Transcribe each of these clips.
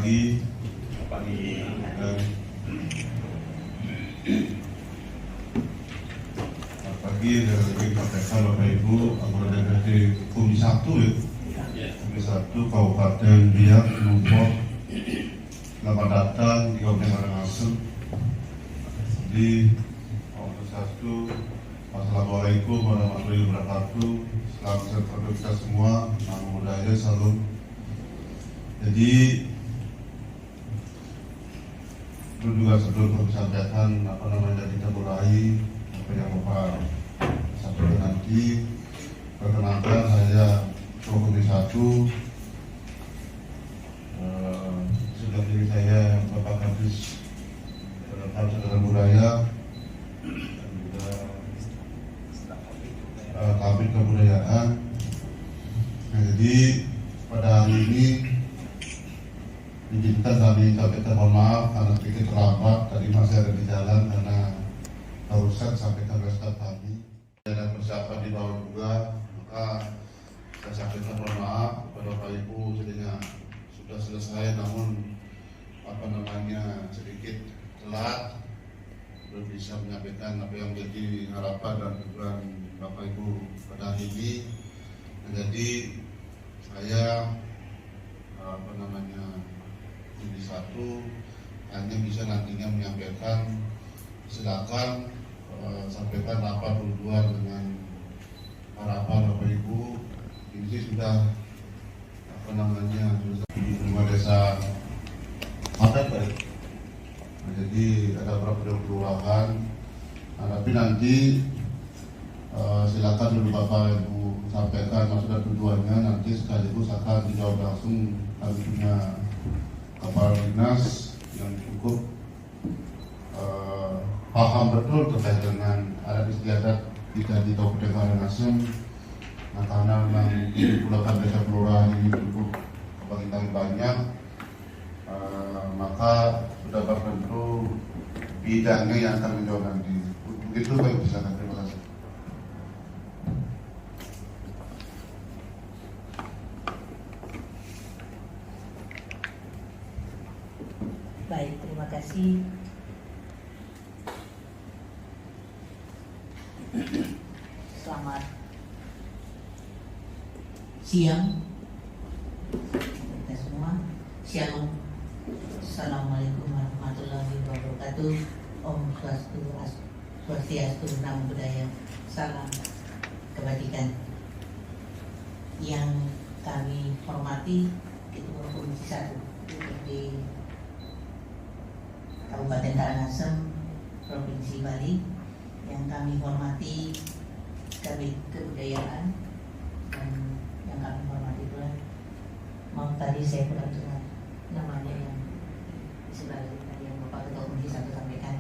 pagi. Selamat pagi dari KPK Bapak Ibu, anggota DPRD Komisi 1 ya. Komisi 1 Kabupaten Biak, Nupot. Selamat datang di Kabupaten Karangasem. Di Komisi 1. Assalamualaikum warahmatullahi wabarakatuh. Selamat sejahtera kita semua. Namo Buddhaya, salam. Jadi itu juga sebelum persahabatan kita mulai apa yang Bapak sampaikan nanti. Perkenalkan saya Komisi 1. Sudah diri saya Bapak Kadis Saudara Budaya dan juga Kabit Kebudayaan. Nah, jadi pada hari ini izinkan kami sampaikan mohon maaf karena sedikit terlambat, tadi masih ada di jalan karena barusan sampaikan respon kami dan persiapan di bawah juga, maka saya sampaikan mohon maaf kepada Bapak Ibu jadinya sudah selesai namun sedikit telat belum bisa menyampaikan apa yang menjadi harapan dan tujuan Bapak Ibu pada hari ini. Jadi saya Komisi 1 hanya bisa nantinya menyampaikan, silakan sampaikan apa tujuan dengan harapan Bapak Ibu. Ini sudah sudah di rumah desa Padat baik. Nah, jadi ada beberapa kelurahan. Nah, tapi nanti silakan dulu Bapak Ibu sampaikan maksud dan tujuannya, nanti sekaligus akan dijawab langsung. Kami punya kepala dinas yang cukup paham betul terkait dengan adat istiadat kita di Kabupaten Karangasem. Nah, karena memang di Pulau Desa Kelurahan ini cukup kebangkitan banyak, maka sudah bertentu bidangnya yang akan menjawab nanti. Begitu Pak, silakan. Terima kasih. Baik, terima kasih. Selamat siang kita semua. Shalom. Assalamualaikum warahmatullahi wabarakatuh. Om Swastiastu, Namo Buddhaya, salam kebajikan. Yang kami hormati Ketua Komisi 1 di Kabupaten Karangasem, Provinsi Bali, yang kami hormati Kabit Kebudayaan, dan yang kami hormati pula, maaf tadi saya kurang dengar namanya yang di sebelah tadi yang Bapak Ketua Komisi 1 sampaikan,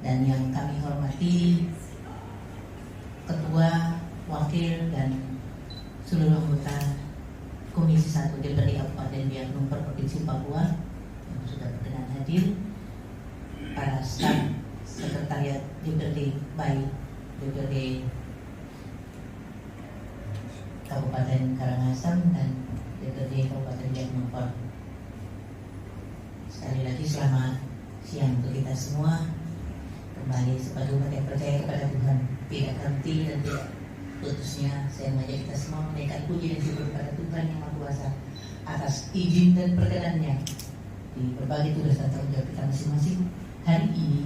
dan yang kami hormati Ketua, Wakil, dan seluruh anggota Komisi 1 DPRD Kabupaten Biak Numfor Provinsi Papua yang sudah berkenan hadir, para staf sekretariat DPRD baik DPRD Kabupaten Karangasem dan DPRD Kabupaten Biak Numfor. Sekali lagi selamat siang untuk kita semua. Kembali sebagai umat yang percaya kepada Tuhan, tidak henti dan tidak putusnya saya mengajak kita semua menaikkan puji dan syukur kepada Tuhan Yang Maha Kuasa atas izin dan perkenannya di berbagai tugas dan tanggung jawab kita masing-masing. Hari ini,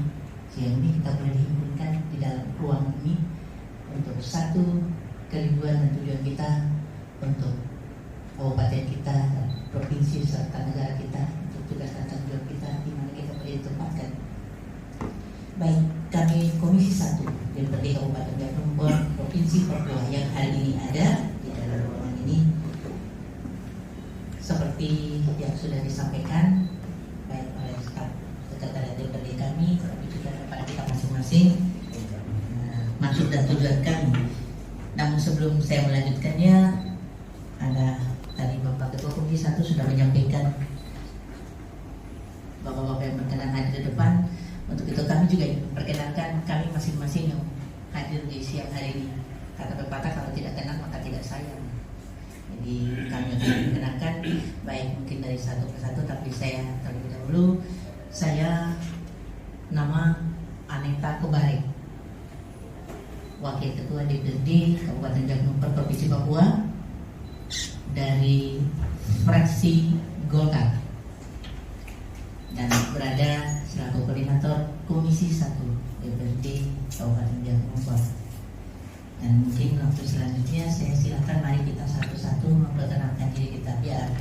siang ini kita boleh dihimpunkan di dalam ruang ini untuk satu kerinduan dan tujuan kita untuk kabupaten kita, provinsi serta negara kita, untuk tugas dan tanggung jawab kita di mana kita boleh ditempatkan. Baik, kami Komisi 1 DPRD Kabupaten Biak Numfor Provinsi Papua yang hari ini ada di dalam ruangan ini, seperti yang sudah disampaikan baik oleh staf sekretariat DPRD kami, tetapi juga kepada kita masing-masing maksud dan tujuan kami. Namun sebelum saya melanjutkannya, ada tadi Bapak Ketua Komisi 1 sudah menyampaikan Bapak-bapak yang berkenan hadir di depan. Untuk itu kami juga perkenalkan kami masing-masing yang hadir di siang hari ini. Kata pepatah, kalau tidak kenal maka tidak sayang. Jadi kami akan perkenalkan baik baik mungkin dari satu persatu, tapi saya terlebih dahulu, saya nama Aneta Kobarek, Wakil Ketua DPRD Kabupaten Jak Numfor Provinsi Papua dari fraksi Golkar dan berada selaku koordinator Komisi 1 DPRD Kabupaten Jak Numfor. Dan mungkin waktu selanjutnya saya silakan mari kita satu-satu memperkenalkan diri kita biar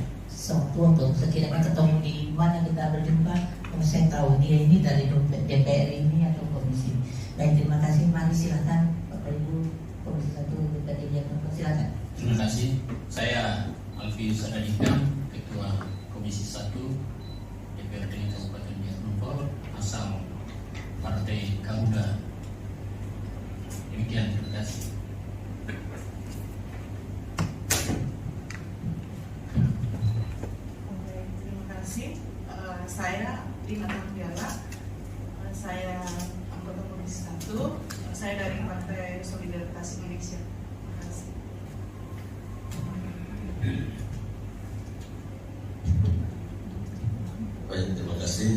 waktu sekiranya ketemu di mana kita berjumpa, saya tahu dia ini dari DPR ini atau komisi. Baik, terima kasih. Mari silakan Bapak Ibu Komisi 1 DPRD Jak Numfor, silakan. Terima kasih. Saya Alfi Sadadika, Ketua Komisi 1 DPRD Kabupaten Jak Numfor, asal Partai Garuda. Demikian, terima kasih. Terima kasih. Saya Lina Tampiala. Saya anggota Komisi 1. Saya dari Partai Solidaritas Indonesia. Terima kasih. Baik, terima kasih.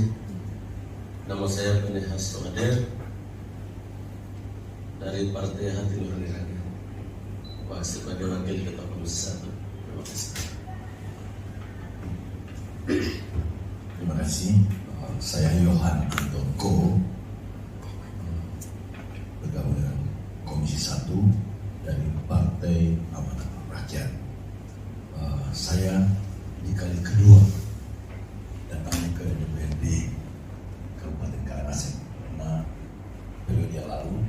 Nama saya Penehas Sohader dari Partai Hati Nurani Rakyat, sebagai Wakil Ketua Komisi 1. Terima kasih. Terima kasih. Saya Yohan Antonko, bergabung dengan Komisi 1 dari Partai Amanat Rakyat. Saya di kali kedua datang ke DPRD Kabupaten Karangasem, karena periode yang lalu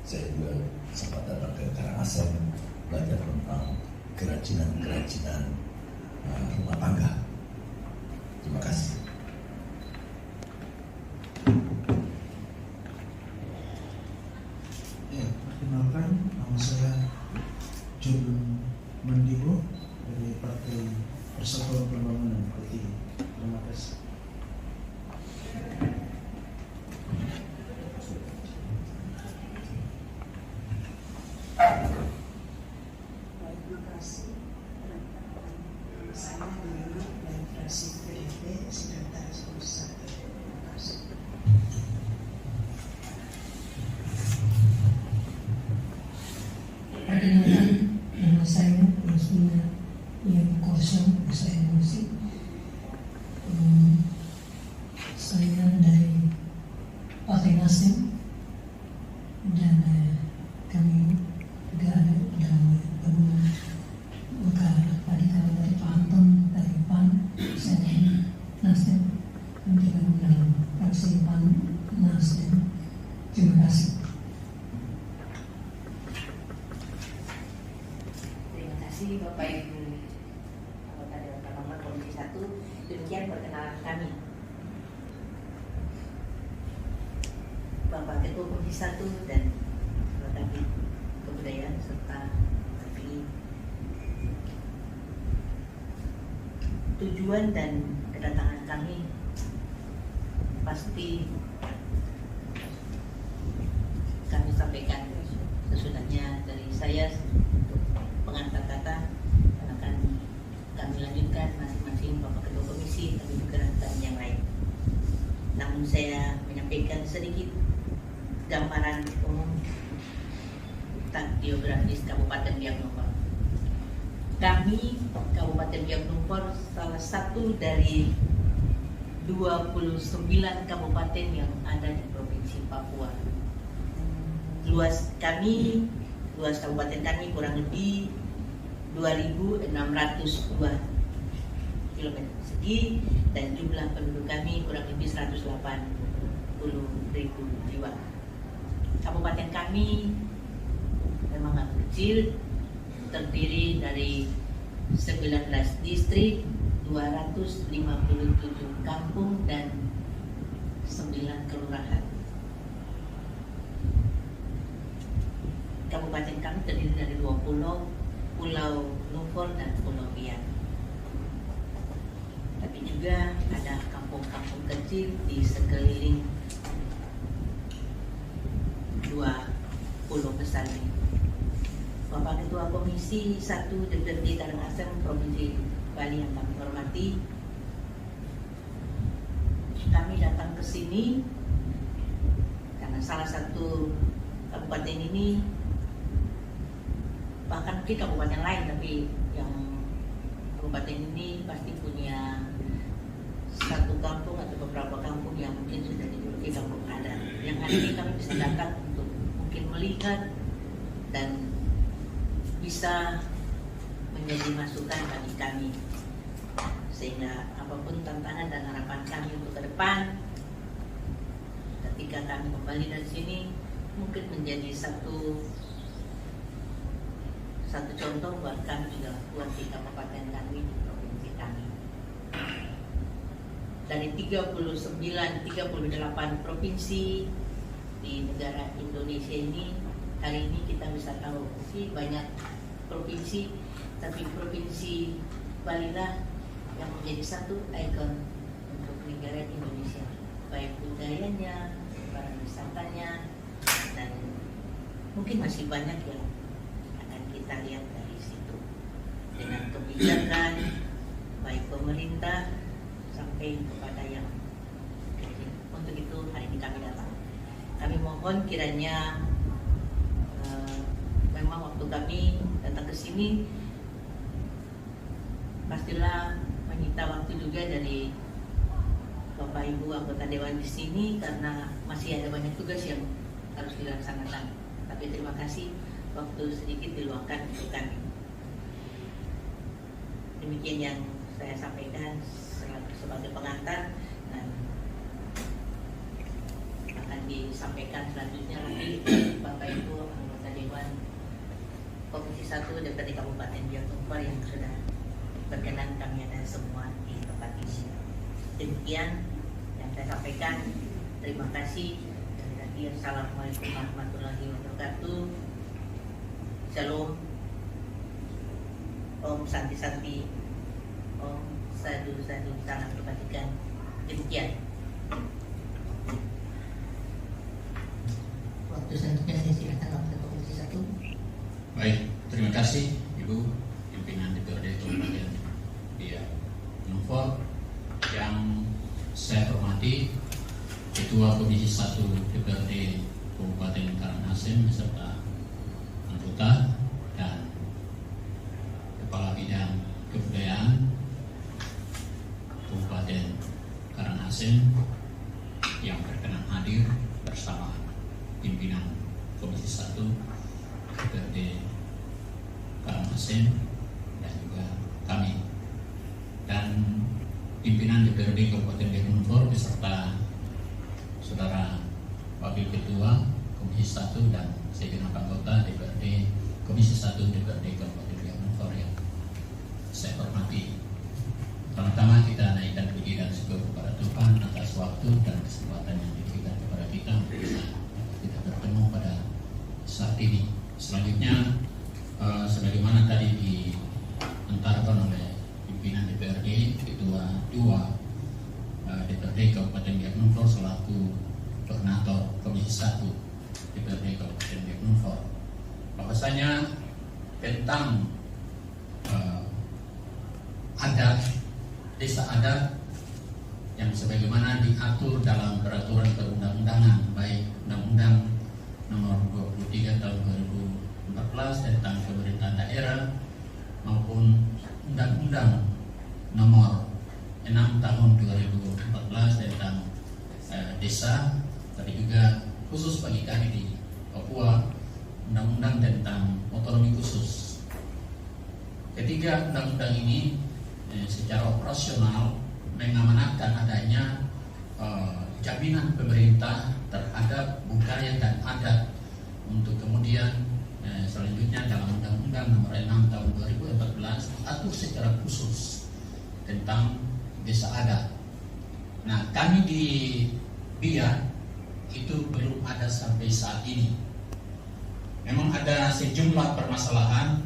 saya juga sempat datang ke Karangasem belajar tentang kerajinan rumah tangga. Terima kasih. Ya, perkenalkan, nama saya John Mandibo dari Partai Persatuan Pembangunan P3. Terima kasih. Terima kasih. Saya Lina dari fraksi PDIP, Sekretaris Komisi 1. Terima kasih. Perkenalkan, nama saya Yasmina yang kosong, saya musik. Saya dari Partai Nasdem dan kami juga ada dalam gabungan Golkar pada Kabupaten Pak Anton dari PAN, saya dari Nasdem, kami juga dalam fraksi PAN Nasdem. Terima kasih. Terima kasih Bapak Ibu anggota Dewan Perwakilan Komisi 1. Demikian perkenalan kami. Bapak Ketua Komisi 1 dan Bapak Kebudayaan serta terpilih. Tujuan dan kedatangan kami pasti kami sampaikan sesudahnya dari saya pengantar kata akan kami lanjutkan masing-masing Bapak Ketua Komisi tapi juga dan yang lain. Namun saya menyampaikan sedikit gambaran umum tentang geografis Kabupaten Jak Numfor. Kami Kabupaten Jak Numfor salah satu dari 29 kabupaten yang ada di Provinsi Papua. Luas kabupaten kami kurang lebih 2.602 km persegi dan jumlah penduduk kami kurang lebih 180.000 jiwa. Kabupaten kami memang agak kecil, terdiri dari 19 distrik, 257 kampung dan 9 kelurahan. Kabupaten kami terdiri dari 2 pulau, Pulau Numfor dan Pulau Biak. Tapi juga ada kampung-kampung kecil di sekeliling 2 pulau besar ini. Bapak Ketua Komisi 1 DPRD Karangasem Provinsi Bali yang kami hormati, hormati, kami datang ke sini karena salah satu kabupaten ini, bahkan mungkin kabupaten lain, tapi yang kabupaten ini pasti punya satu kampung atau beberapa kampung yang mungkin sudah dijuluki kampung adat. Yang hari ini kami bisa datang untuk mungkin melihat dan bisa menjadi masukan bagi kami, sehingga apapun tantangan dan harapan kami untuk ke depan, ketika kami kembali dari sini mungkin menjadi satu contoh buat kami juga, buat di kabupaten kami, di provinsi kami. Dari 38 provinsi di negara Indonesia ini, hari ini kita bisa tahu sih banyak provinsi, tapi provinsi Bali lah yang menjadi satu ikon untuk negara Indonesia, baik budayanya, pariwisatanya, dan mungkin masih banyak yang akan kita lihat dari situ dengan kebijakan baik pemerintah sampai kepada yang kecil. Untuk itu hari ini kami datang. Kami mohon kiranya memang waktu kami datang ke sini pastilah menyita waktu juga dari Bapak Ibu anggota Dewan di sini, karena masih ada banyak tugas yang harus dilaksanakan. Tapi terima kasih waktu sedikit diluangkan untuk kami. Demikian yang saya sampaikan sebagai pengantar, dan akan disampaikan selanjutnya lagi Bapak Ibu anggota Dewan Komisi 1 DPRD Kabupaten Biak Numfor yang sudah berkenan kami ada semua di tempat ini. Demikian yang saya sampaikan. Terima kasih. Assalamualaikum warahmatullahi wabarakatuh. Shalom. Om Santi Santi. Om Sadu Sadu. Salam kebajikan. Demikian. Waktu selanjutnya saya silakan Bapak Komisi 1. Baik, terima kasih Ibu pimpinan DPRD Kabupaten Biak Numfor. Yang saya hormati Ketua Komisi 1 DPRD Kabupaten Karangasem beserta anggota dan Kepala Bidang Kebudayaan Kabupaten Karangasem yang berkenan hadir bersama pimpinan Komisi 1 DPRD Karangasem dan juga kami dan pimpinan DPRD Kabupaten Biak Numfor beserta Saudara Wakil Ketua Komisi 1 dan segenap anggota DPRD Komisi 1 DPRD Kabupaten Biak Numfor yang saya hormati. Pertama-tama kita naikkan puji dan syukur kepada Tuhan atas waktu dan kesempatan yang diberikan kepada kita untuk bisa kita bertemu pada saat ini. Selanjutnya, sebagaimana tadi diantarkan oleh pimpinan DPRD Ketua 2 DPRD Kabupaten Biak Numfor selaku Koordinator Komisi 1 DPRD Kabupaten Biak Numfor, bahwasanya tentang adat, desa adat yang sebagaimana diatur dalam peraturan perundang-undangan, baik Undang-Undang Nomor 23 Tahun 2014 tentang pemerintahan daerah maupun Undang-Undang Nomor 6 Tahun 2014 tentang desa, tapi juga khusus bagi kami di Papua Undang-Undang tentang otonomi khusus. Ketiga undang-undang ini secara operasional mengamanatkan adanya jaminan pemerintah terhadap budaya dan adat untuk kemudian selanjutnya dalam Undang-Undang Nomor 6 Tahun 2014 diatur secara khusus tentang desa adat. Nah, kami di Biak itu belum ada sampai saat ini. Memang ada sejumlah permasalahan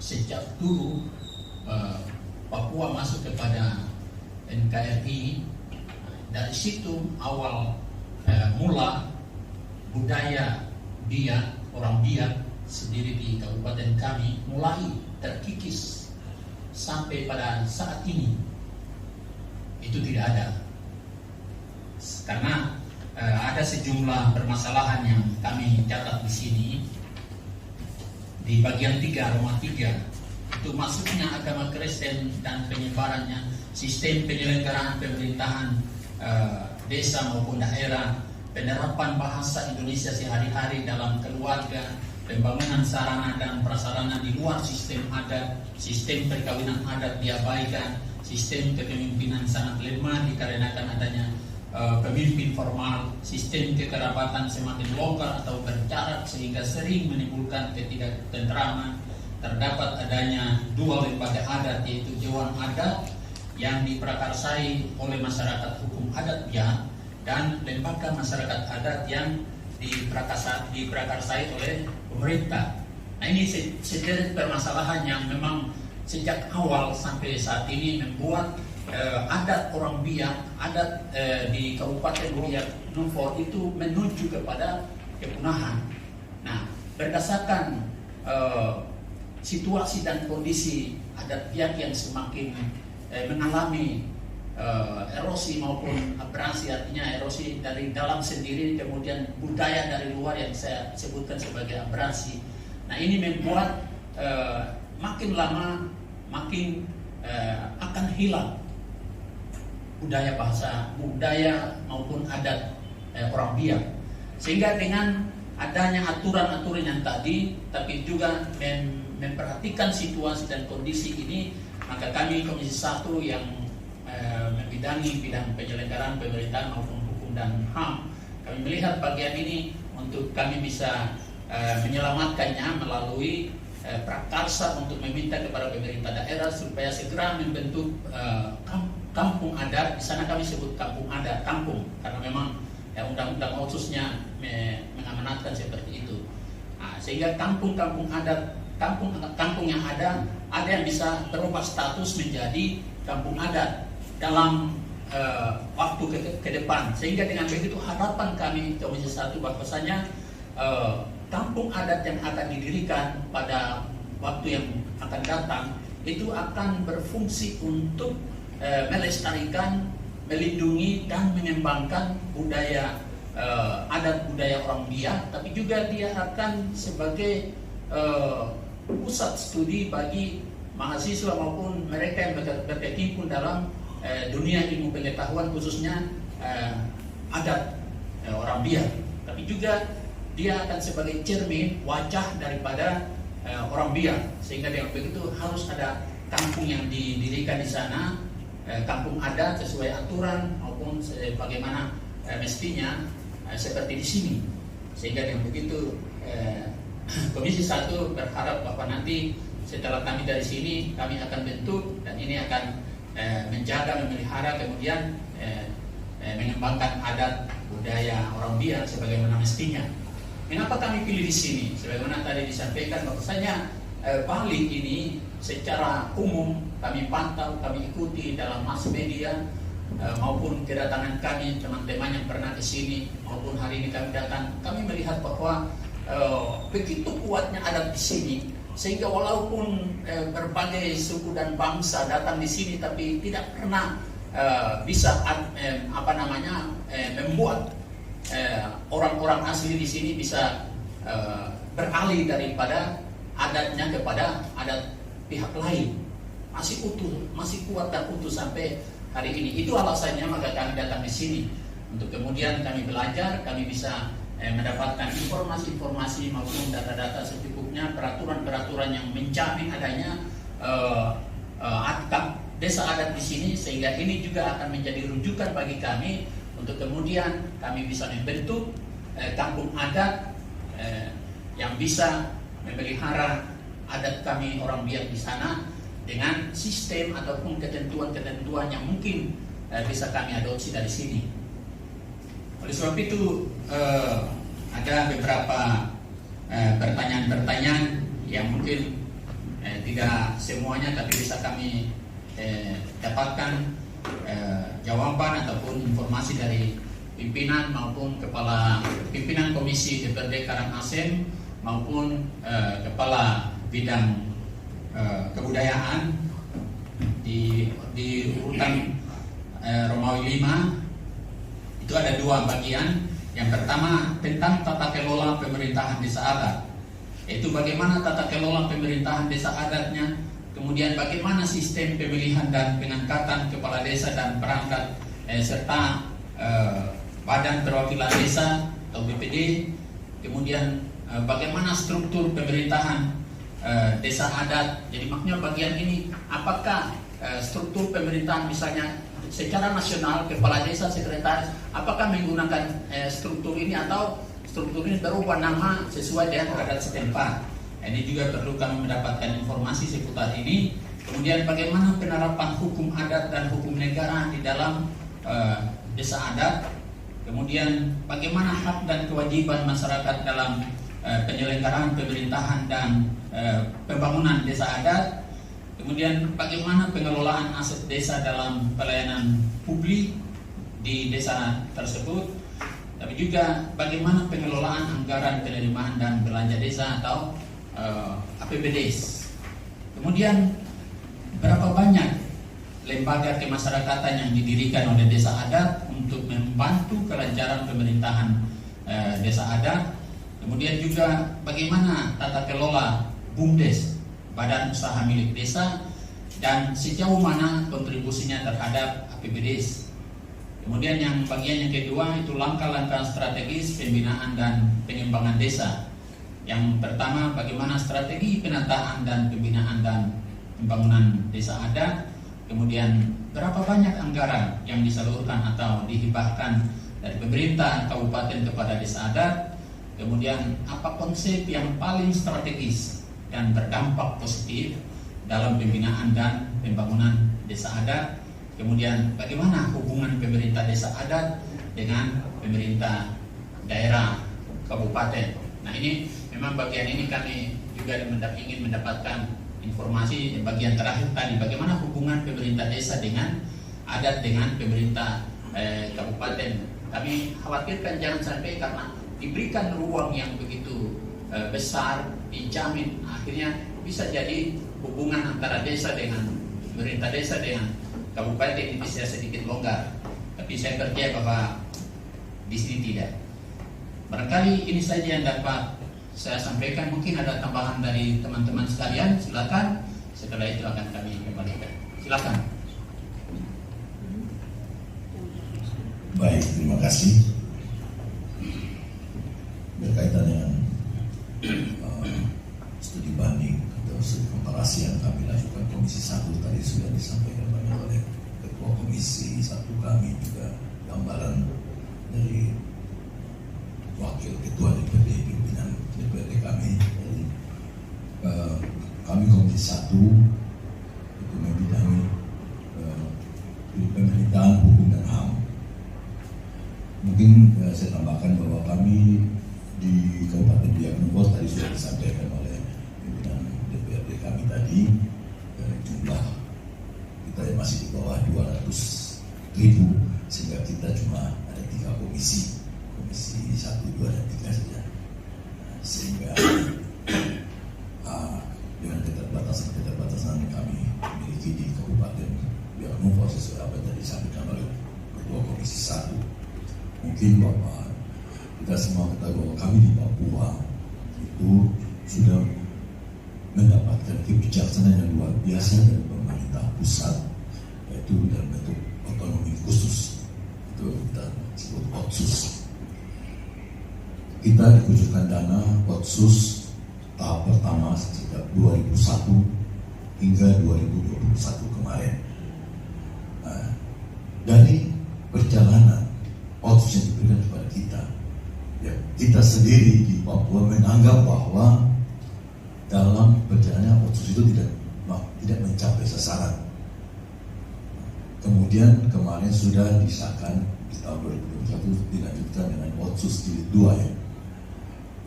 sejak dulu Papua masuk kepada NKRI. Dari situ awal mula budaya Biak, orang Biak sendiri di kabupaten kami mulai terkikis sampai pada saat ini itu tidak ada. Karena ada sejumlah permasalahan yang kami catat di sini. Di bagian 3, Roma 3, itu masuknya agama Kristen dan penyebarannya, sistem penyelenggaraan pemerintahan desa maupun daerah, penerapan bahasa Indonesia sehari-hari dalam keluarga, pembangunan sarana dan prasarana di luar sistem adat, sistem perkawinan adat diabaikan, sistem kepemimpinan sangat lemah dikarenakan adanya pemimpin formal, sistem kekerabatan semakin lokal atau berjarak sehingga sering menimbulkan ketidaktentraman. Terdapat adanya 2 lembaga adat, yaitu Dewan Adat yang diprakarsai oleh masyarakat hukum adat Biak dan lembaga masyarakat adat yang diprakarsai oleh pemerintah. Nah, ini sederet permasalahan yang memang sejak awal sampai saat ini membuat adat orang Biak, adat di Kabupaten Biak Numfor itu menuju kepada kepunahan. Nah, berdasarkan situasi dan kondisi adat Biak yang semakin mengalami erosi maupun abrasi, artinya erosi dari dalam sendiri, kemudian budaya dari luar yang saya sebutkan sebagai abrasi. Nah, ini membuat makin lama makin akan hilang budaya maupun adat orang Biak. Sehingga dengan adanya aturan-aturan yang tadi, tapi juga memperhatikan situasi dan kondisi ini, maka kami Komisi 1 yang membidangi bidang penyelenggaraan pemerintahan maupun hukum dan HAM, kami melihat bagian ini untuk kami bisa menyelamatkannya melalui prakarsa untuk meminta kepada pemerintah daerah supaya segera membentuk kampung adat. Di sana kami sebut kampung adat, kampung, karena memang undang-undang khususnya mengamanatkan seperti itu. Nah, sehingga kampung-kampung adat, kampung yang ada yang bisa berubah status menjadi kampung adat dalam waktu ke depan. Sehingga dengan begitu harapan kami Komisi 1 bahwasanya kampung adat yang akan didirikan pada waktu yang akan datang itu akan berfungsi untuk melestarikan, melindungi dan mengembangkan budaya adat budaya orang Biak, tapi juga dia akan sebagai pusat studi bagi mahasiswa maupun mereka yang berkecimpung dalam dunia ilmu pengetahuan, khususnya adat orang Biak. Tapi juga dia akan sebagai cermin wajah daripada orang Biak, sehingga dengan begitu harus ada kampung yang didirikan di sana, kampung adat sesuai aturan maupun bagaimana mestinya seperti di sini. Sehingga dengan begitu Komisi 1 berharap bahwa nanti setelah kami dari sini kami akan bentuk dan ini akan menjaga, memelihara, kemudian mengembangkan adat budaya orang Biak sebagaimana mestinya. Kenapa kami pilih di sini? Sebagaimana tadi disampaikan bahwasanya Bali ini secara umum kami pantau, kami ikuti dalam mass media maupun kedatangan kami teman-teman yang pernah ke sini maupun hari ini kami datang, kami melihat bahwa begitu kuatnya adat di sini sehingga walaupun berbagai suku dan bangsa datang di sini tapi tidak pernah bisa membuat orang-orang asli di sini bisa beralih daripada adatnya kepada adat pihak lain. Masih utuh, masih kuat dan utuh sampai hari ini. Itu alasannya maka kami datang di sini untuk kemudian kami belajar, kami bisa mendapatkan informasi-informasi maupun data-data secukupnya, peraturan-peraturan yang menjamin adanya desa adat di sini, sehingga ini juga akan menjadi rujukan bagi kami untuk kemudian kami bisa membentuk kampung adat yang bisa memelihara adat kami orang Biak di sana dengan sistem ataupun ketentuan-ketentuan yang mungkin bisa kami adopsi dari sini. Oleh sebab itu ada beberapa pertanyaan-pertanyaan yang mungkin tidak semuanya tapi bisa kami dapatkan jawaban ataupun informasi dari pimpinan maupun kepala pimpinan Komisi DPRD Karangasem maupun kepala bidang kebudayaan di urutan Romawi 5 itu ada 2 bagian. Yang pertama tentang tata kelola pemerintahan desa adat, yaitu bagaimana tata kelola pemerintahan desa adatnya, kemudian bagaimana sistem pemilihan dan pengangkatan kepala desa dan perangkat serta badan perwakilan desa atau BPD, kemudian bagaimana struktur pemerintahan desa adat. Jadi makanya bagian ini apakah struktur pemerintahan misalnya secara nasional kepala desa, sekretaris, apakah menggunakan struktur ini atau struktur ini berubah nama sesuai dengan adat setempat. Ini juga perlu kami mendapatkan informasi seputar ini. Kemudian bagaimana penerapan hukum adat dan hukum negara di dalam desa adat. Kemudian bagaimana hak dan kewajiban masyarakat dalam penyelenggaraan pemerintahan dan pembangunan desa adat. Kemudian bagaimana pengelolaan aset desa dalam pelayanan publik di desa tersebut. Tapi juga bagaimana pengelolaan anggaran penerimaan dan belanja desa atau APBDes. Kemudian berapa banyak lembaga kemasyarakatan yang didirikan oleh desa adat untuk membantu kelancaran pemerintahan desa adat. Kemudian juga bagaimana tata kelola BUMDes, badan usaha milik desa, dan sejauh mana kontribusinya terhadap APBDes. Kemudian yang bagian yang kedua itu langkah-langkah strategis pembinaan dan pengembangan desa. Yang pertama bagaimana strategi penataan dan pembinaan dan pembangunan desa adat. Kemudian berapa banyak anggaran yang disalurkan atau dihibahkan dari pemerintah kabupaten kepada desa adat. Kemudian apa konsep yang paling strategis dan berdampak positif dalam pembinaan dan pembangunan desa adat. Kemudian bagaimana hubungan pemerintah desa adat dengan pemerintah daerah kabupaten. Nah ini memang bagian ini kami juga ingin mendapatkan informasi. Bagian terakhir tadi bagaimana hubungan pemerintah desa dengan adat dengan pemerintah kabupaten. Kami khawatirkan jangan sampai karena diberikan ruang yang begitu besar, dijamin akhirnya bisa jadi hubungan antara desa dengan pemerintah desa dengan kabupaten ini bisa sedikit longgar. Tapi saya percaya bahwa di sini tidak. Barangkali ini saja yang dapat saya sampaikan. Mungkin ada tambahan dari teman-teman sekalian, silakan. Setelah itu akan kami kembalikan. Silakan. Baik, terima kasih. Berkaitan dengan studi banding atau studi komparasi yang kami lakukan Komisi 1 tadi sudah disampaikan banyak oleh Ketua Komisi 1 kami, juga gambaran dari Wakil Ketua DPD pimpinan DPD kami. Jadi, kami Komisi 1 itu membidangi pemerintahan hukum dan HAM. Mungkin saya tambahkan bahwa kami di Kabupaten Biak Numfor tadi sudah disampaikan oleh pimpinan DPRD kami tadi, jumlah kita yang masih di bawah 200.000, sehingga kita cuma ada 3 komisi 1, 2, dan 3 saja. Sehingga dengan keterbatasan yang kami miliki di Kabupaten Biak Numfor sesuai apa yang tadi disampaikan oleh Ketua Komisi 1, mungkin Bapak kita semua ketahui bahwa kami di Papua itu sudah mendapatkan kebijaksanaan yang luar biasa dari pemerintah pusat, yaitu dalam bentuk otonomi khusus, itu kita sebut Otsus. Kita dikucurkan dana Otsus tahap pertama sejak 2001 hingga 2021 kemarin. Nah, dari perjalanan Otsus yang diberikan kepada kita, ya, kita sendiri di Papua menganggap bahwa dalam perjalanan Otsus itu tidak mencapai sasaran. Kemudian kemarin sudah disahkan di tahun 2021 dilanjutkan dengan Otsus jilid 2 ya,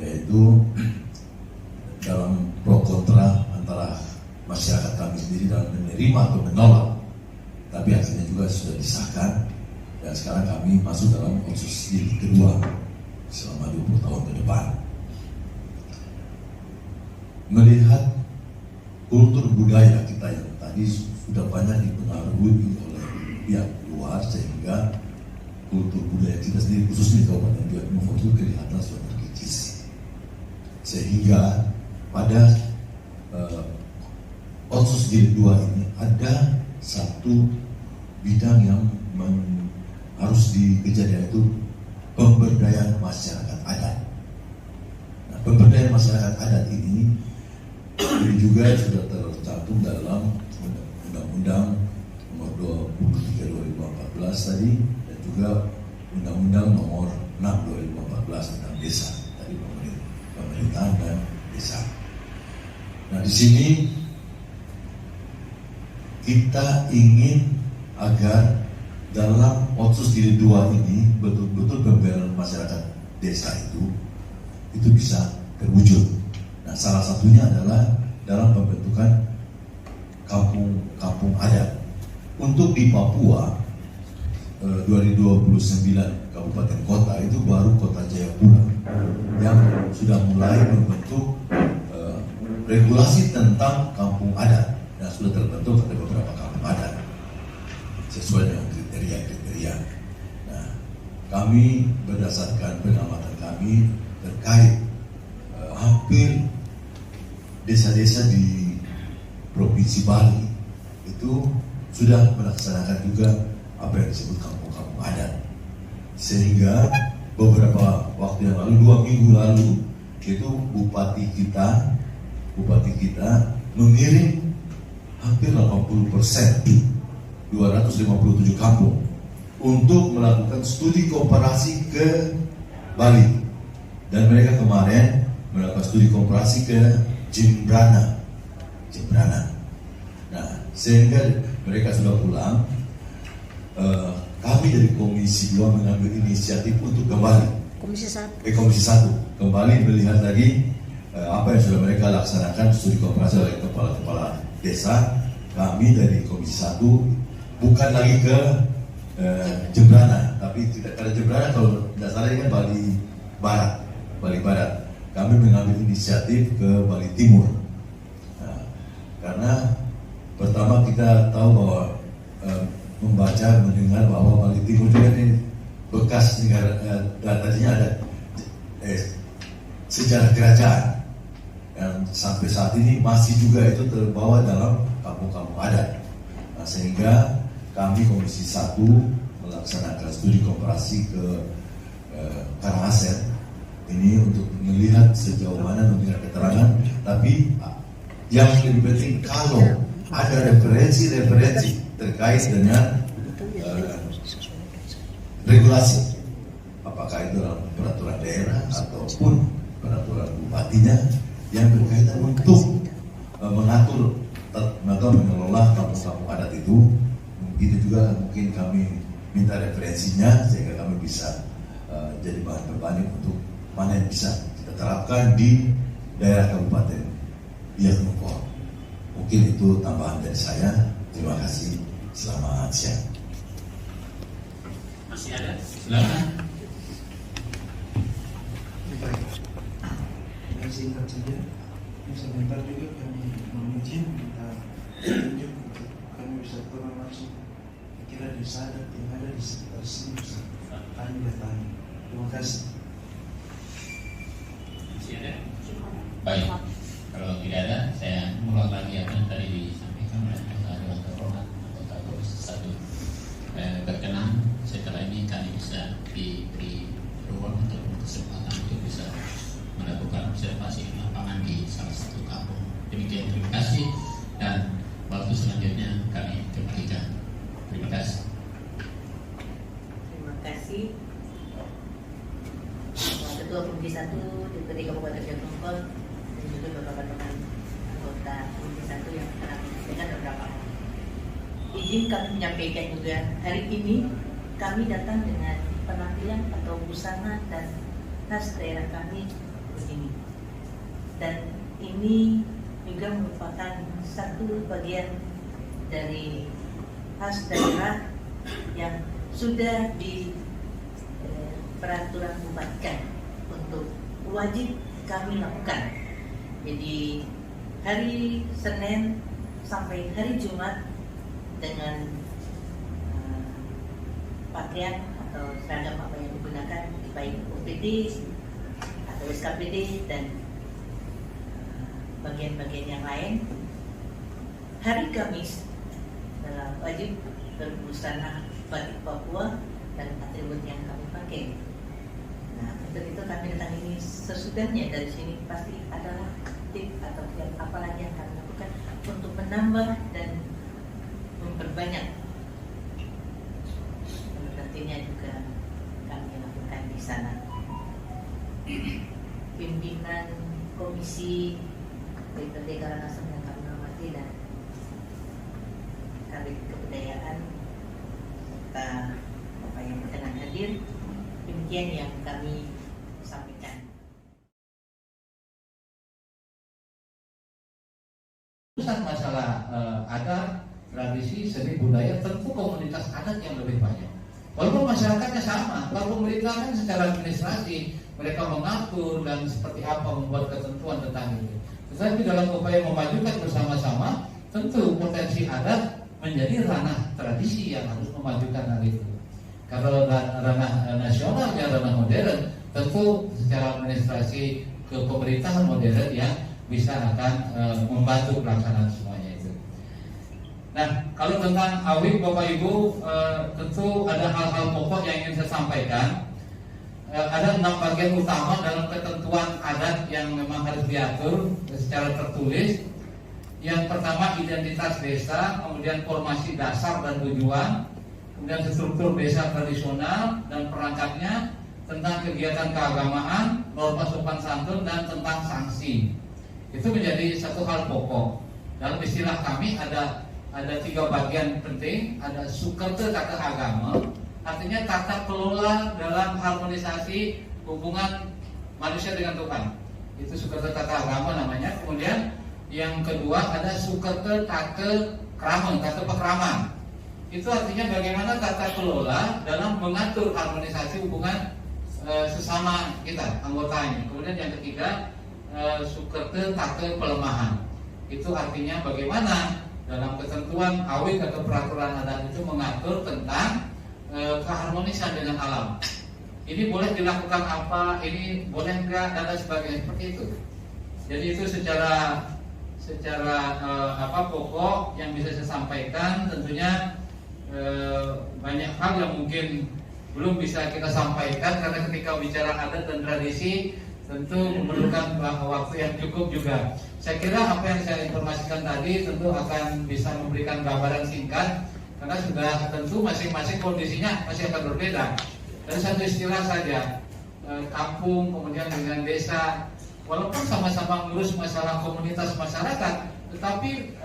yaitu dalam pro kontra antara masyarakat kami sendiri dalam menerima atau menolak, tapi akhirnya juga sudah disahkan dan sekarang kami masuk dalam Otsus jilid kedua selama 20 tahun ke depan. Melihat kultur budaya kita yang tadi sudah banyak dipengaruhi oleh pihak luar, sehingga kultur budaya kita sendiri khususnya di Kabupaten Biak Numfor itu kelihatan sudah terkikis. Sehingga pada Otsus Jilid 2 ini ada satu bidang yang harus dikejar, yaitu pemberdayaan masyarakat adat. Nah, pemberdayaan masyarakat adat ini juga sudah tercantum dalam Undang-Undang Nomor 23 2014 tadi, dan juga Undang-Undang Nomor 6 2014 tentang desa, tadi pemerintahan dan desa. Nah, di sini kita ingin agar dalam Otsus Jilid 2 ini betul-betul pemberdayaan masyarakat desa itu bisa terwujud. Nah, salah satunya adalah dalam pembentukan kampung adat. Untuk di Papua 2029 kabupaten kota itu baru Kota Jayapura yang sudah mulai membentuk regulasi tentang kampung adat. Nah, sudah terbentuk ada beberapa kampung adat sesuai dengan kriteria. Nah, kami berdasarkan pengamatan kami terkait hampir desa-desa di Provinsi Bali itu sudah melaksanakan juga apa yang disebut kampung-kampung adat. Sehingga beberapa waktu yang lalu, 2 minggu lalu, itu bupati kita mengirim hampir 80%, 257 kampung untuk melakukan studi komparasi ke Bali. Dan mereka kemarin melakukan studi komparasi ke Jembrana. Nah, sehingga mereka sudah pulang. Kami dari Komisi 2 mengambil inisiatif untuk kembali Komisi 1 kembali melihat lagi apa yang sudah mereka laksanakan studi komparasi oleh kepala-kepala desa. Kami dari Komisi 1 bukan lagi ke Jembrana, tapi tidak ada Jembrana, kalau tidak salah ini kan Bali Barat. Kami mengambil inisiatif ke Bali Timur. Nah, karena pertama kita tahu bahwa mendengar bahwa Bali Timur juga ini bekas negara, tadinya ada sejarah kerajaan yang sampai saat ini masih juga itu terbawa dalam kampung-kampung adat. Nah, sehingga kami Komisi 1 melaksanakan studi komparasi ke Karangasem ini untuk melihat sejauh mana memberikan keterangan. Tapi yang lebih penting, kalau ada referensi terkait dengan regulasi, apakah itu dalam peraturan daerah ataupun peraturan bupatinya yang berkaitan untuk mengatur atau mengelola kampung-kampung adat itu, begitu juga mungkin kami minta referensinya sehingga kami bisa jadi bahan berbanding untuk mana yang bisa kita terapkan di daerah Kabupaten Biak Numfor. Mungkin itu tambahan dari saya. Terima kasih. Selamat siang. Masih ada? Silakan. Yang singkat saja, sebentar juga kami meminjam minta tunjuk untuk kami bisa turun langsung kira desa adat yang ada di sekitar sini bisa kami datangi. Terima kasih. Masih ada? Baik. Kalau tidak ada, saya mulai lagi apa yang tadi disampaikan oleh Dewan Terhormat anggota Komisi 1. Berkenan setelah ini kami bisa diberi ruang untuk kesempatan untuk bisa melakukan observasi lapangan di salah satu kampung. Demikian, terima kasih, dan waktu selanjutnya kami kembalikan. Terima kasih. Terima kasih Ketua Komisi 1 Deputi Kabupaten Biak Numfor dan juga beberapa teman anggota Komisi 1 yang telah menyampaikan beberapa hal. Izin kami menyampaikan juga, hari ini kami datang dengan penampilan atau busana dan khas daerah kami begini. Dan ini juga merupakan satu bagian dari khas daerah yang sudah di peraturan bupati untuk wajib kami lakukan. Jadi hari Senin sampai hari Jumat dengan pakaian atau seragam apa yang digunakan, baik OPD atau SKPD dan bagian-bagian yang lain. Hari Kamis wajib berbusana batik Papua dan atribut yang kami pakai. Nah, untuk itu kami datang ini sesudahnya dari sini pasti adalah tip atau apa lagi yang kami lakukan untuk menambah dan memperbanyak. Nantinya juga kami lakukan di sana. Pimpinan Komisi DPRD Karangasem yang kami hormati dan Kabit Kebudayaan serta Bapak yang berkenan hadir, demikian yang kami sampaikan. Urusan masalah adat, tradisi, seni budaya, tentu komunitas adat yang lebih banyak. Walaupun masyarakatnya sama, kalau pemerintah kan secara administrasi mereka mengatur dan seperti apa membuat ketentuan tentang itu. Tetapi dalam upaya memajukan bersama-sama, tentu potensi adat menjadi ranah tradisi yang harus memajukan hal itu. Kalau ranah nasional dan ranah modern, tentu secara administrasi ke pemerintahan modern yang bisa akan membantu pelaksanaan semuanya itu. Nah, kalau tentang awik Bapak Ibu, tentu ada hal-hal pokok yang ingin saya sampaikan. Ada 6 bagian utama dalam ketentuan adat yang memang harus diatur secara tertulis. Yang pertama identitas desa, kemudian formasi dasar dan tujuan, kemudian struktur desa tradisional dan perangkatnya, tentang kegiatan keagamaan, norma sopan santun dan tentang sanksi. Itu menjadi satu hal pokok. Dalam istilah kami ada 3 bagian penting. Ada sukerte tata agama, artinya tata kelola dalam harmonisasi hubungan manusia dengan Tuhan. Itu sukerte tata agama namanya. Kemudian yang kedua ada sukerte tata krama, tata pekraman. Itu artinya bagaimana tata kelola dalam mengatur harmonisasi hubungan sesama kita, anggotanya. Kemudian yang ketiga sukerte tata pelemahan. Itu artinya bagaimana dalam ketentuan awik atau peraturan adat itu mengatur tentang keharmonisan dengan alam. Ini boleh dilakukan apa, ini boleh enggak, dan lain sebagainya, seperti itu. Jadi itu secara pokok yang bisa saya sampaikan. Tentunya banyak hal yang mungkin belum bisa kita sampaikan karena ketika bicara adat dan tradisi tentu memerlukan waktu yang cukup juga. Saya kira apa yang saya informasikan tadi tentu akan bisa memberikan gambaran singkat karena sudah tentu masing-masing kondisinya masih akan berbeda. Dan satu istilah saja, kampung kemudian dengan desa, walaupun sama-sama ngurus masalah komunitas masyarakat, tetapi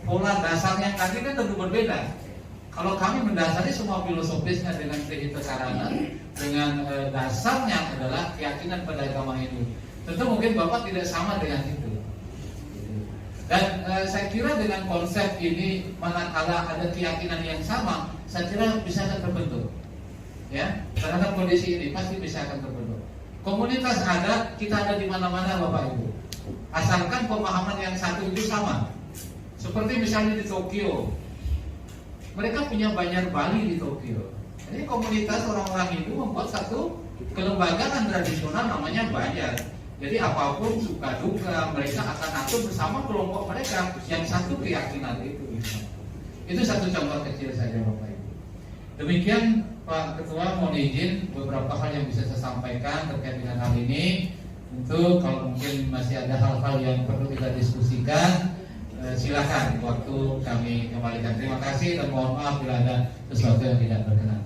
pola dasarnya tadi kan tentu berbeda. Kalau kami mendasari semua filosofisnya dengan kehidupan, dengan dasarnya adalah keyakinan pada agama Hindu. Tentu mungkin Bapak tidak sama dengan itu. Dan saya kira dengan konsep ini, manakala ada keyakinan yang sama, saya kira bisa akan terbentuk. Ya, terhadap kondisi ini pasti bisa akan terbentuk. Komunitas adat kita ada di mana-mana Bapak Ibu. Asalkan pemahaman yang satu itu sama. Seperti misalnya di Tokyo, mereka punya Banjar Bali di Tokyo. Jadi komunitas orang-orang Hindu membuat satu kelembagaan tradisional namanya Banjar. Jadi apapun suka duka mereka akan atur bersama kelompok mereka yang satu keyakinan itu. Itu satu contoh kecil saja Bapak Ibu. Demikian Pak Ketua, mohon izin beberapa hal yang bisa saya sampaikan terkait dengan hal ini. Tentu kalau mungkin masih ada hal-hal yang perlu kita diskusikan, silakan waktu kami kembalikan. Terima kasih dan mohon maaf bila ada sesuatu yang tidak berkenan.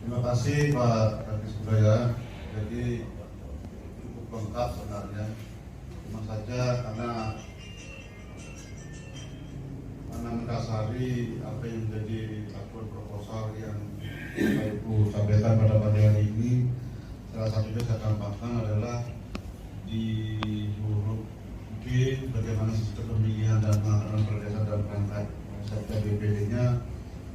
Terima kasih Pak Kadis Budaya. Jadi cukup lengkap sebenarnya. Cuma saja karena mendasari apa yang menjadi acuan proposal yang Bapak Ibu sampaikan pada pagi hari ini, salah satunya saya tambahkan adalah di huruf B bagaimana sistem pemilihan dan penganggaran berdasar dan perangkat serta BPD-nya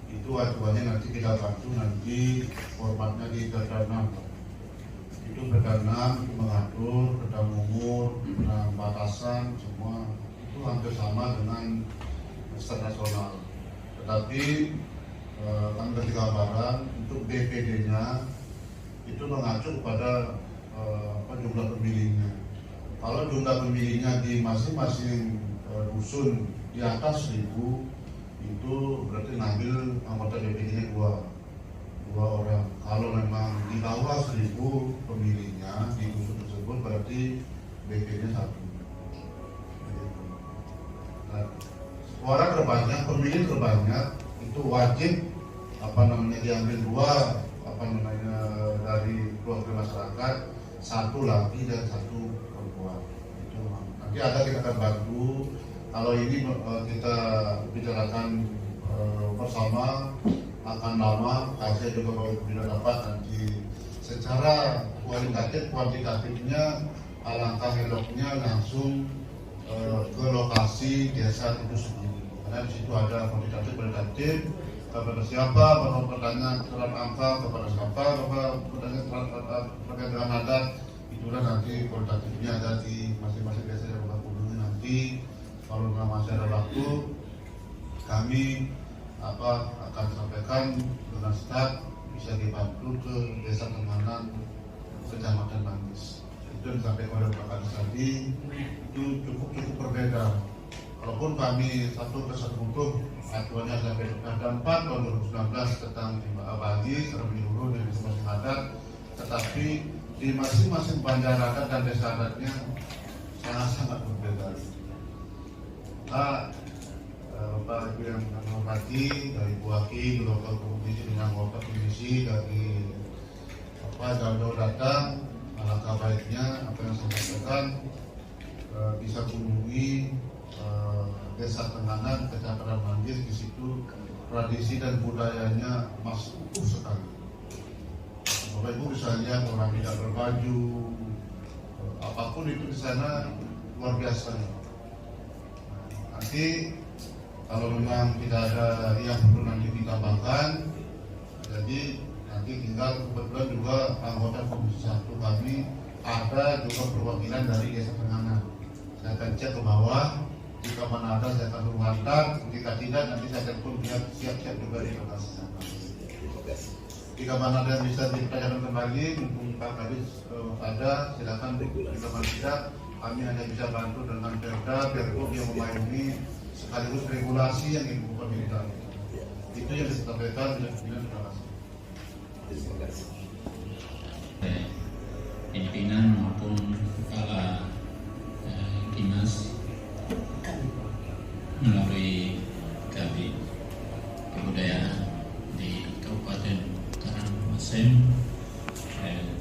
itu acuannya nanti kita bantu nanti formatnya di Perda 6. Itu Perda 6 mengatur tentang umur, tentang batasan semua itu hampir sama dengan nasional. Tetapi kami kasih gambaran untuk BPD-nya itu mengacu kepada jumlah pemilihnya. Kalau jumlah pemilihnya di masing-masing dusun di atas 1000, itu berarti ngambil anggota BPD-nya dua orang. Kalau memang di bawah 1000 pemilihnya di dusun tersebut berarti BPD-nya 1. Nah, suara terbanyak, pemilih terbanyak itu wajib diambil 2 dari keluarga masyarakat, 1 laki dan 1 perempuan. Itu nanti ada kita akan bantu. Kalau ini kita bicarakan bersama akan lama, saya juga kalau tidak dapat nanti secara kuantitatifnya alangkah eloknya langsung ke lokasi desa itu sendiri, karena di situ ada kuantitatif kepada siapa, bapak pertanyaan terhadap angka kepada siapa, bapak pertanyaan terkait dengan adat, itulah nanti kualitatifnya ada di masing-masing desa yang bapak kunjungi. Nanti kalau masih ada waktu, kami akan sampaikan dengan staf bisa dibantu ke desa Tenganan, Kecamatan Manggis. Itu yang disampaikan oleh Pak Kadis tadi, itu cukup berbeda. Walaupun kami satu kesatuan aturannya sampai ada 4 tahun 2019 tentang bagi secara menyeluruh dan masing-masing adat, tetapi di masing-masing banjar adat dan desa adatnya sangat berbeda. Bapak Ibu yang kami hormati, dari Bu Hakim, lokal komisi dengan anggota komisi dari jauh-jauh datang, alangkah baiknya apa yang saya sampaikan bisa kunjungi desa Tenganan, Kecamatan Manggis. Di situ tradisi dan budayanya masih utuh sekali. Bapak Ibu bisa lihat orang tidak berbaju, apapun itu di sana luar biasa. Nanti kalau memang tidak ada yang perlu nanti ditambahkan, jadi nanti tinggal kebetulan juga anggota Komisi 1 kami ada juga perwakilan dari desa Tenganan. Saya akan cek ke bawah, jika mana ada saya akan mengantar, jika tidak nanti saya akan pun siap-siap juga di lokasi sana. Jika mana ada yang bisa ditanyakan kembali, mumpung Pak Kadis ada, silakan. Jika mana tidak, kami hanya bisa bantu dengan Pergub yang memayungi sekaligus regulasi yang dibuat pemerintah. Itu yang disampaikan dan terima kasih. Pimpinan maupun kepala dinas melalui Kabid Kebudayaan di Kabupaten Karangasem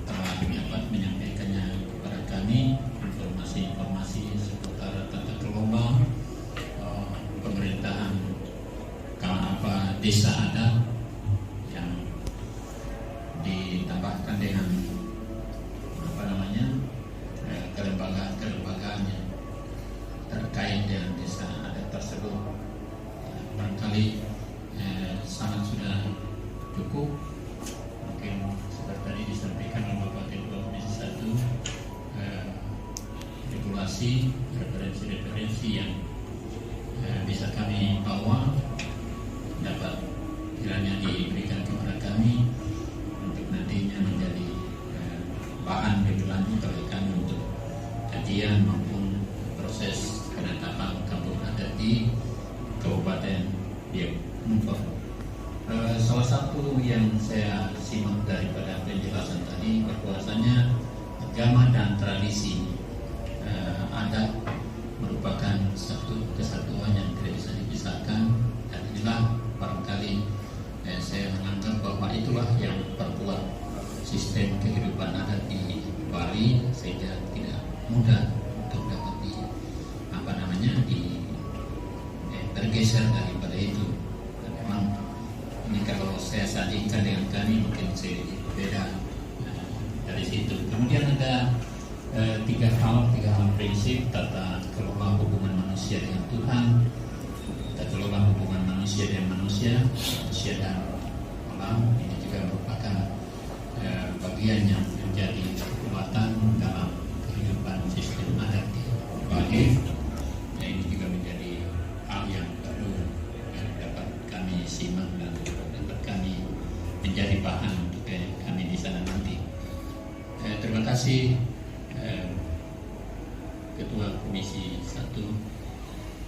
telah dapat menyampaikannya kepada kami informasi-informasi seputar tata kelola pemerintahan desa adat yang ditambahkan dengan kelembagaan-kelembagaannya terkait dengan desa adat tersebut. Barangkali sangat sudah cukup. Mungkin seperti tadi disampaikan oleh Bapak Ketua Komisi 1, regulasi, referensi-referensi yang bisa kami bawa dapat kiranya diberikan kepada kami untuk nantinya menjadi bahan lebih lanjut bagi kami untuk kajian maupun proses penetapan kampung adat di Kabupaten Biak Numfor. Salah satu yang saya simak daripada penjelasan tadi bahwasanya agama dan tradisi adat merupakan satu kesatuan yang tidak bisa dipisahkan, dan inilah barangkali saya menganggap bahwa itulah yang memperkuat sistem kehidupan adat di Bali sehingga tidak mudah untuk dapat tergeser daripada itu. Dan memang ini kalau saya sandingkan dengan kami mungkin sedikit beda dari situ. Kemudian ada tiga hal prinsip tata kelola hubungan manusia dengan Tuhan, tata kelola hubungan manusia dengan manusia dan alam. Ini juga merupakan bagian yang menjadi kekuatan dalam kehidupan sistem adat di Bali. Ini juga menjadi hal yang perlu dapat kami simak dan menjadi bahan untuk kami di sana nanti. Terima kasih Ketua Komisi 1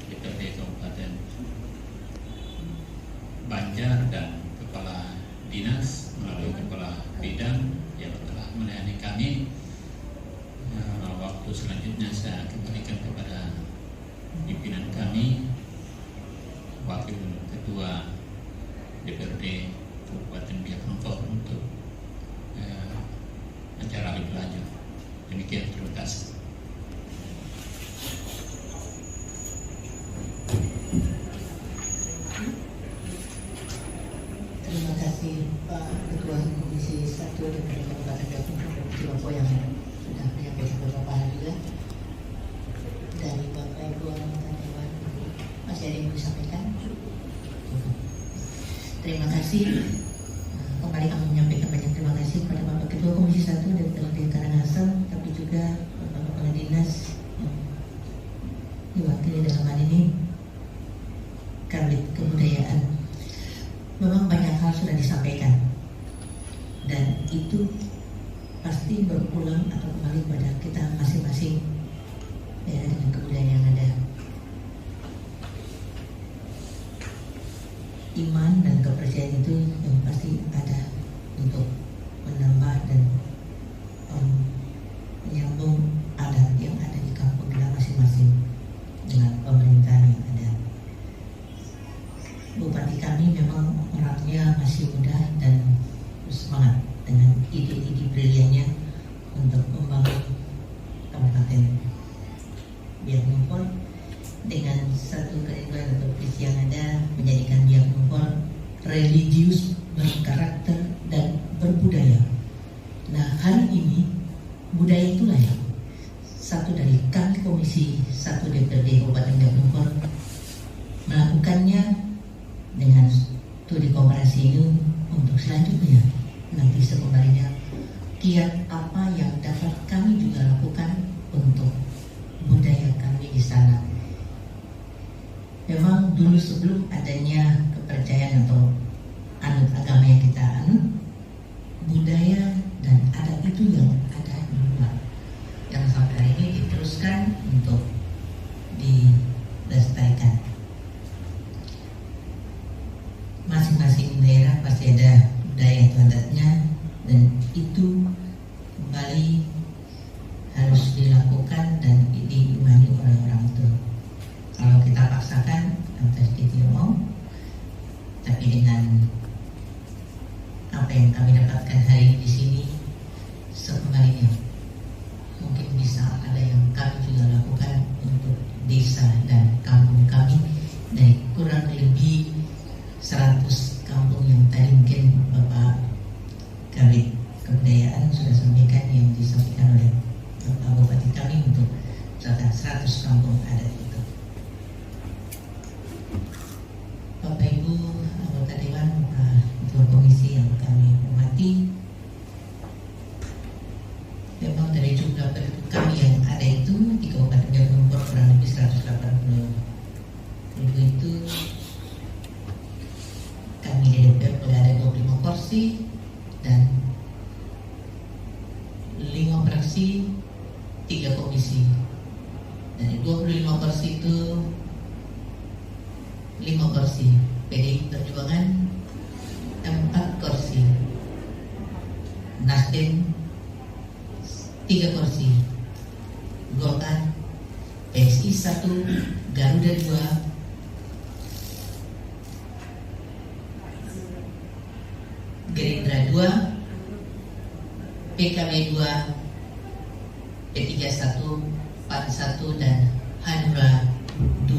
DPRD Kabupaten Banjar dan Kepala Dinas melalui Kepala Bidang yang telah melayani kami. Waktu selanjutnya saya kembalikan kepada pimpinan kami, Wakil Ketua DPRD Kabupaten Biak Numfor untuk acara lebih lanjut. Demikian, terima kasih. Terima kasih Pak Ketua Komisi 1 DPRD Kabupaten Biak Numfor Cilopo yang sudah menyampaikan beberapa hal juga. Dari Bapak Ibu anggota Dewan, masih ada yang mau disampaikan? Terima kasih. Kembali kami menyampaikan banyak terima kasih kepada Bapak Ketua Komisi 1 DPRD Karangasem, tapi juga Bapak Kepala Dinas yang diwakili dalam hal ini Kabit Kebudayaan. Memang banyak hal sudah disampaikan dan itu pasti berulang atau kembali kepada kita masing-masing ya, dengan kebudayaan yang ada. Iman dan kepercayaan itu yang pasti ada untuk menambah dan menyambung adat yang ada di kampung kita masing-masing dengan pemerintahan yang ada. Bupati kami memang orangnya masih muda dan semangat dengan ide-ide briliannya untuk membangun Kabupaten Biak Numfor dengan satu kerinduan atau visi yang ada, menjadikan Biak Numfor religius, berkarakter dan berbudaya. Nah, hari ini budaya itulah yang satu dari kami Komisi 1 DPRD Kabupaten Biak Numfor melakukannya dengan studi komparasi ini untuk selanjutnya nanti sekembalinya kiat apa yang dapat kami juga lakukan untuk budaya kami di sana. Memang dulu sebelum adanya kepercayaan atau anut agama yang kita anut, budaya dan adat itu yang ada di luar yang sampai hari ini diteruskan untuk dilestarikan. Masing-masing daerah pasti ada budaya atau adatnya dan itu kembali harus dilakukan dan diimani oleh orang itu. Kalau kita paksakan, lantas kita mau, tapi dengan apa yang kami dapatkan hari ini di sini, sekembalinya mungkin bisa ada yang kami juga lakukan untuk desa dan kampung kami dari kurang lebih 100 kampung yang tadi mungkin Bapak Kabit Kebudayaan sudah sampaikan yang disampaikan oleh Bapak Bupati kami untuk 100 kampung adat itu. Bapak Ibu anggota Dewan, Ketua Komisi yang kami hormati, memang dari jumlah penduduk kami yang ada itu di Kabupaten Biak Numfor kurang lebih 180 itu kami di DPR ada 25 kursi dan 5 fraksi, 3 komisi. Dari 25 kursi itu 5 kursi PDI Perjuangan, 4 kursi Nasdem, 3 kursi Golkar, PSI 1, Garuda 2, Gerindra 2, PKB 2, P3 1, PAN 1 dan Hanura 2.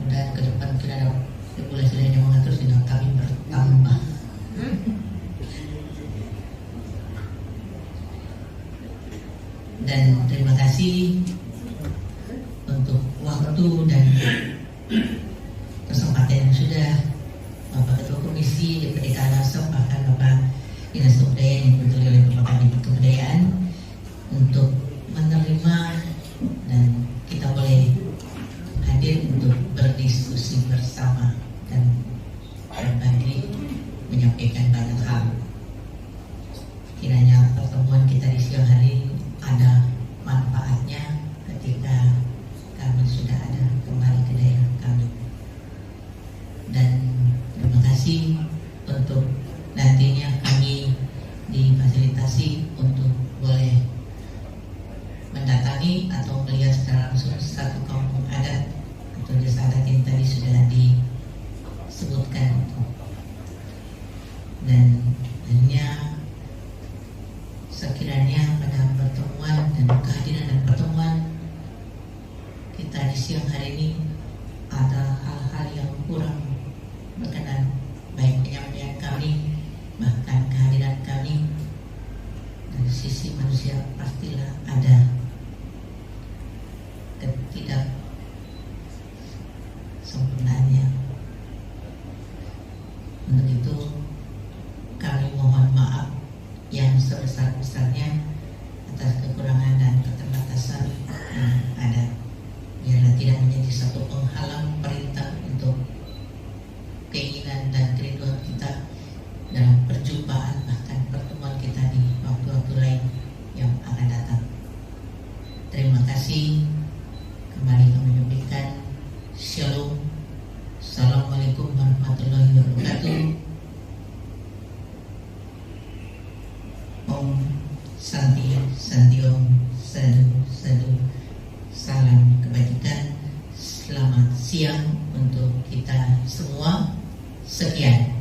Dan ke depan kita ada regulasi lain yang mengatur sedang kami bertambah. Dan terima kasih untuk waktu dan kesempatan yang sudah Bapak Ketua Komisi DPRD Karangasem, bahkan Bapak Dinas Kebudayaan yang dipilih oleh Bapak Kabit Kebudayaan untuk menerima dan kita boleh hadir untuk berdiskusi bersama dan berbagi menyampaikan banyak hal. Kiranya pertemuan kita di siang hari ada manfaatnya ketika kami sudah ada kembali ke daerah kami. Dan terima kasih untuk nantinya kami difasilitasi untuk boleh mendatangi atau melihat secara langsung satu kampung adat atau desa adat yang tadi sudah disebutkan. Dan hanya sekiranya pada pertemuan dan kehadiran dan pertemuan kita di siang hari ini ada hal-hal yang kurang berkenan, baik penyampaian kami bahkan kehadiran kami. Dari sisi manusia pastilah ada ketidaksempurnaannya. Untuk itu kami mohon maaf yang sebesar-besarnya atas kekurangan dan keterbatasan yang ada. Biarlah tidak menjadi satu penghalang perintah untuk keinginan dan kerinduan kita dalam perjumpaan bahkan pertemuan kita di waktu-waktu lain yang akan datang. Terima kasih. Kembali kami menyampaikan Shalom. Assalamualaikum warahmatullahi wabarakatuh. Om Santi Santi Om Sadu Sadu. Salam kebajikan. Selamat siang untuk kita semua. Sekian.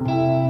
Yeah.